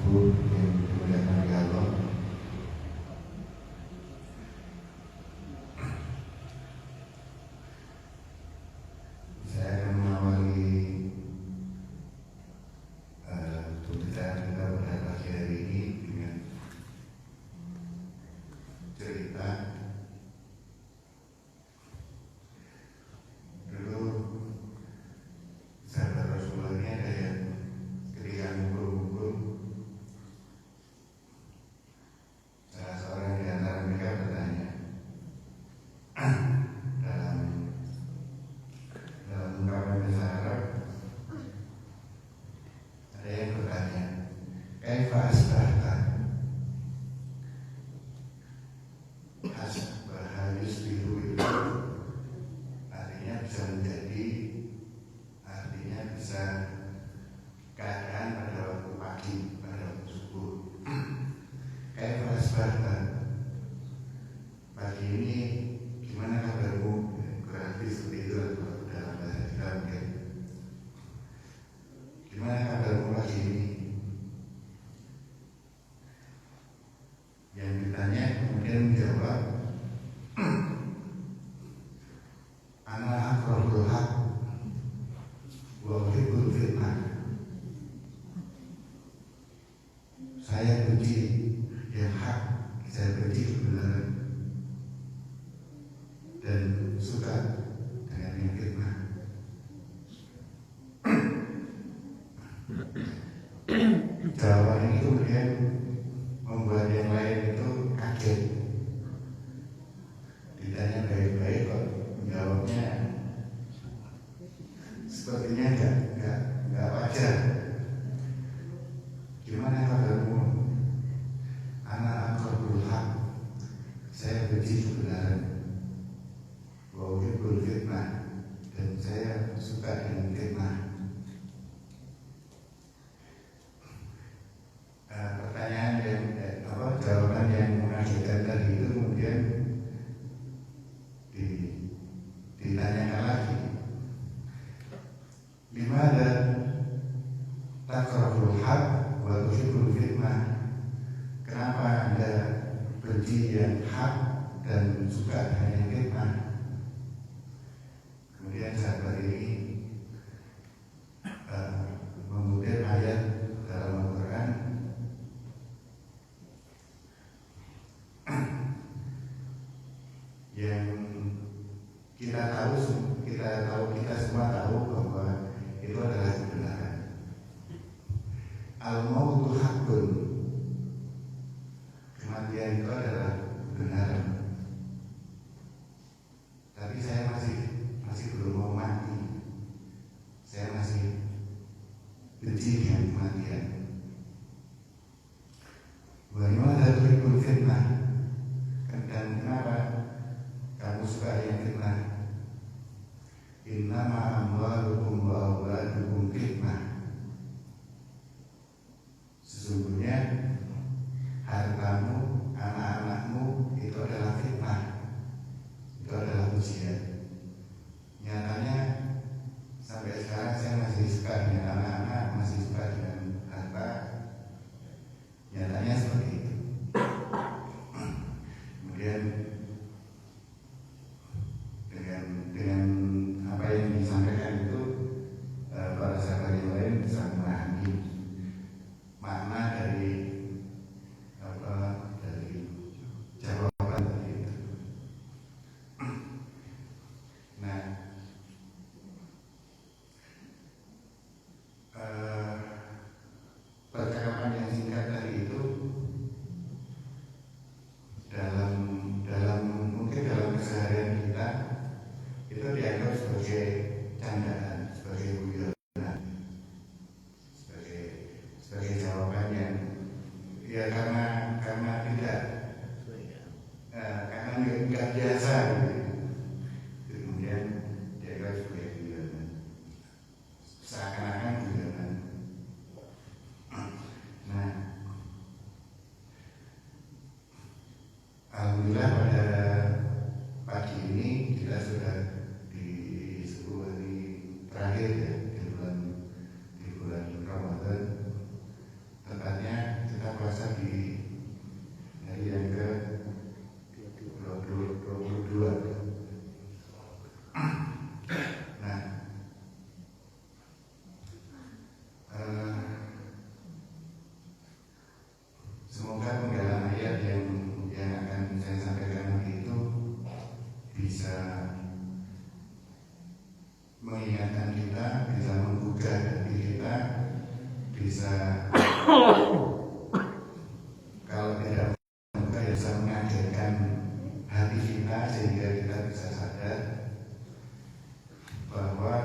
subuh yang dimuliakan oleh Allah. Saya akan mengawali pembicaraan kita pada pagi hari ini dengan cerita. Dulu sahabat Rasulullah ini ada yang ketika ngumpul-ngumpul, salah seorang di antara mereka bertanya dalam ungkapan bahasa Arab, ada yang bertanya, kaifa asbahta? Asbah yusbihu itu artinya bisa menjadi, artinya bisa keadaan pada waktu pagi, pada waktu subuh. Kaifa asbahta? Pagi ini gimana kabarmu? Kurang lebih seperti itu dalam bahasa kita mungkin. Gimana kabarmu pagi ini? Yang ditanya kemudian menjawab, ana akrahul haq wa uhibbul fitnah. Saya benci yang hak, saya benci kebenaran, dan suka dengan yang fitnah. Jawaban ini kemudian membuat yang lain itu kaget. Ditanya baik-baik kok menjawabnya sepertinya nggak wajar. Gimana kabarmu? Ana akrahul haq, saya benci kebenaran, wa uhibbul fitnah, dan saya suka dengan fitnah. Pertanyaan yang jawaban yang mengagetkan tadi itu kemudian ditanyakan lagi, gimana takrahul haq wa tuhibbul fitnah? Kenapa Anda benci yang hak dan suka dengan yang fitnah? Kemudian sahabat ini mengutip ayat dalam Al-Quran yang kita semua tahu bahwa itu adalah kebenaran. Al-mautu haqqun, kematian itu adalah kebenaran. Tapi saya masih belum mau mati. Saya masih benci dengan kematian. Bagaimana tuhibbul fitnah? Dan kenapa kamu suka yang fitnah? Innama amwalukum wa auladukum fitnah. Sesungguhnya hartamu, anak-anakmu itu adalah fitnah, itu adalah ujian. Nyatanya sampai sekarang saya masih suka dengan anak-anak, masih suka dengan harta. Nyatanya seperti itu. Kemudian dengan apa yang disampaikan itu, para sahabat yang lain bisa memahami makna dari jawaban tadi itu. Nah, percakapan yang singkat tadi itu mungkin dalam keseharian kita itu dianggap sebagai candaan, sebagai guyonan, sebagai jawaban yang ya karena tidak karena nggak biasa gitu. Kemudian dianggap sebagai guyonan, seakan-akan guyonan. Nah, alhamdulillah pada pagi ini kita sudah di 10 hari terakhir ya, di bulan Ramadan, tepatnya bisa kalau tidak semoga ya bisa mengajarkan hati kita sehingga kita bisa sadar bahwa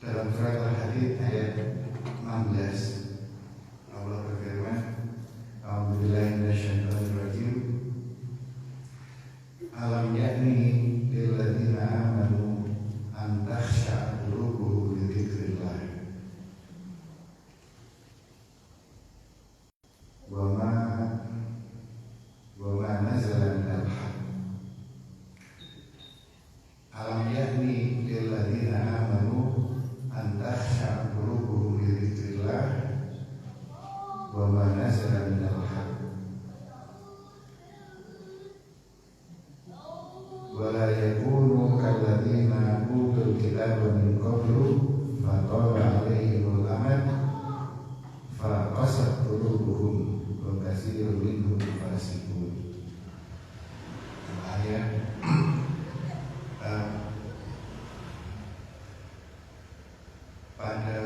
dalam surat Al-Hadid ayat 16 Allah berfirman, A'udzubillahi minasyaitonir rajim. Alam ya'ni lil ladzina amanu an takhsha'a qulubuhum li dzikrillah wa ma nazala minal haqq. Alam ya'ni lil ladzina amanu an takhsha'a qulubuhum li dzikrillah wa ma nazala minal haqq wa la yakunu kalladzina utul kitaba min qablu fatala 'alaihimul amad fa qasat qulubuhum wa katsirun minhum fasiqun. Ayat pada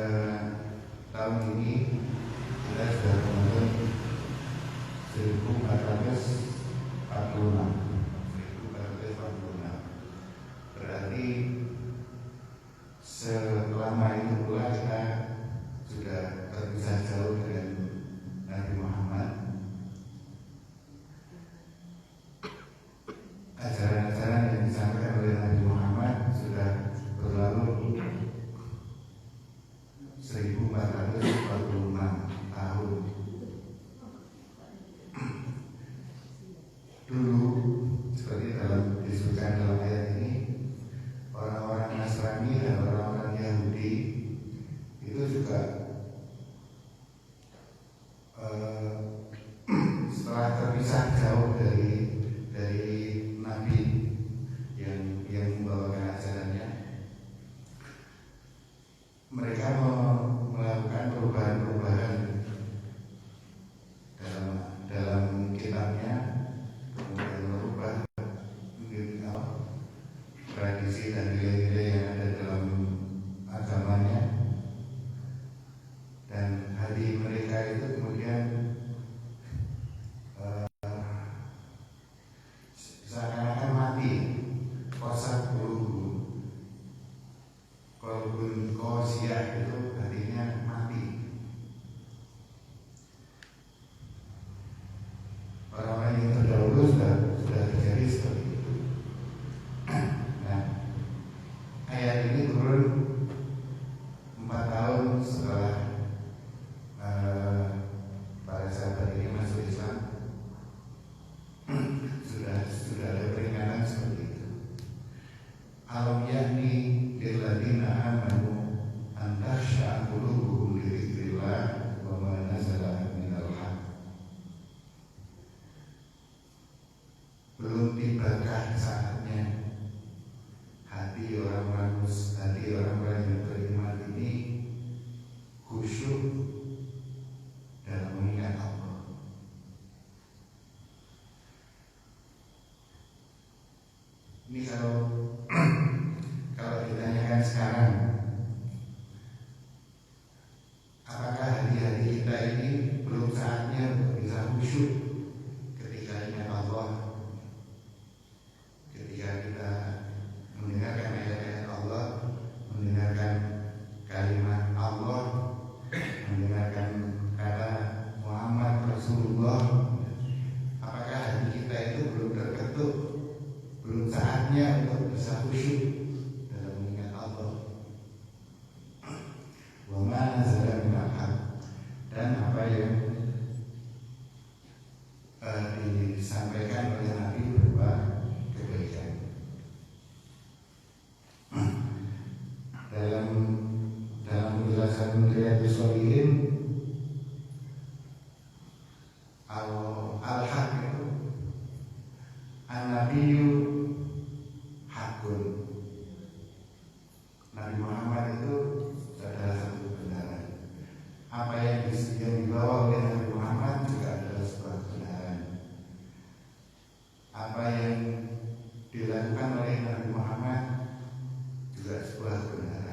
tahun ini kita sudah menonton 1446. Berarti selama itu pula kita sudah terpisah jauh dengan Nabi Muhammad. Ajaran-ajaran yang disampaikan oleh Nabi Muhammad sudah berlalu 1446 tahun. Dulu seperti dalam disebutkan dalam ayat ini, orang-orang Nasrani dan orang-orang Yahudi itu juga setelah terpisah jauh dari Nabi yang membawakan ajarannya, mereka melakukan perubahan-perubahan dalam kitabnya, kemudian merubah tradisi dan nilai-nilai yang ada dalam agamanya, dan hati mereka itu kemudian seakan-akan mati. Qasat qulubuhum, qalbun qasiyah, itu hatinya mati. Orang-orang yang terdahulu sudah terjadi seperti itu. Nah, ayat ini turun 4 tahun setelah para sahabat ini masuk Islam. Sudah ada peringatan seperti itu. Alam ya'ni lil ladzina amanu an takhsha'a qulubuhum li dzikrillah wa ma nazala minal haqq. Belum tibakah saatnya hati orang-orang yang beriman ini khusyuk dalam mengingat Allah. Ini kalau ditanyakan sekarang, apakah hati-hati kita ini belum saatnya untuk bisa khusyuk ketika ingat Allah, ketika kita mendengarkan ayat-ayat Allah, mendengarkan kalimat Allah, mendengarkan kata Muhammad Rasulullah, apakah hati kita itu belum terketuk, belum saatnya untuk bisa khusyuk dalam mengingat Allah? Wa ma nazala minal haqq, dan apa yang disampaikan oleh Nabi berupa kebaikan. Dalam penjelasan Riyadhus Shalihin, al-haq itu an-nabiyyu hakun. Nabi Muhammad itu adalah satu kebenaran. Apa yang dibawa oleh Nabi Muhammad juga adalah sebuah kebenaran. Apa yang dilakukan oleh Nabi Muhammad juga sebuah kebenaran.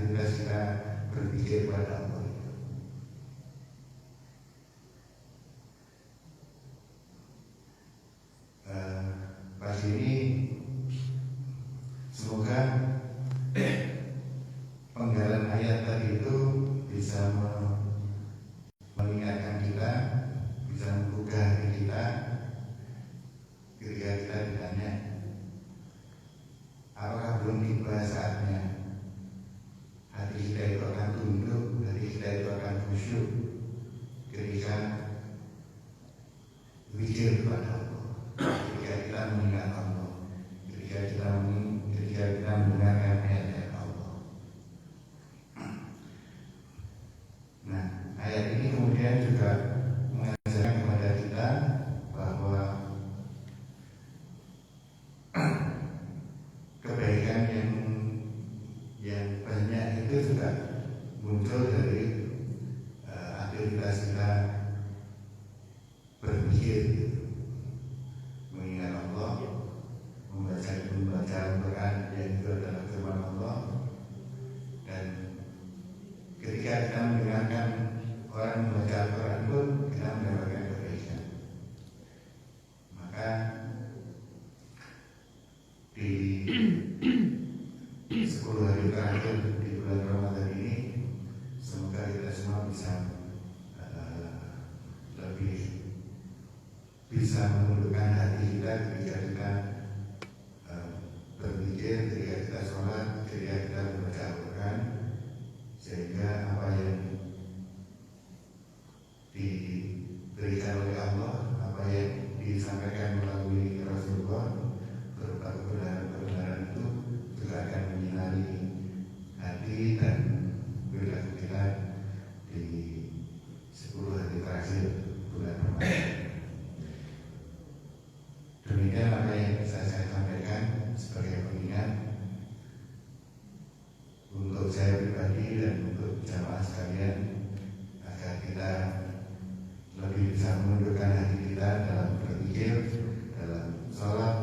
aktivitas kita berpikir pada Allah. Pagi ini semoga penggalan ayat tadi itu bisa mengingatkan kita, bisa menggugah hati kita ketika kita ditanya, apakah belum tiba saatnya hati kita itu akan tunduk, hati kita itu akan khusyuk ketika berpikir kepada Allah, ketika kita mengingat Allah, ketika kita mendengarkan ayat-ayat Allah. Nah, ayat ini kemudian juga mengajarkan kepada kita bahwa kebaikan yang banyak itu juga muncul dari aktivitas kita berpikir, mengingat Allah, membaca Al-Quran yang itu adalah firman Allah. Dan ketika kita mendengarkan orang membaca Al-Quran pun kita mendapatkan kebaikan. Maka di 10 hari terakhir di bulan Ramadan ini, semoga kita semua bisa lebih bisa menundukkan hati kita ketika kita berpikir, ketika kita sholat, ketika kita membaca Al-Quran, sehingga apa yang diberikan oleh Allah, apa yang disampaikan melalui Rasulullah berupa kebenaran-kebenaran itu juga akan menyinari hati dan perilaku kita di 10 hari terakhir bulan Ramadan. Demikian apa yang bisa saya sampaikan sebagai pengingat untuk saya pribadi dan untuk jamaah sekalian, agar kita lebih bisa menundukkan hati kita dalam berpikir, dalam sholat,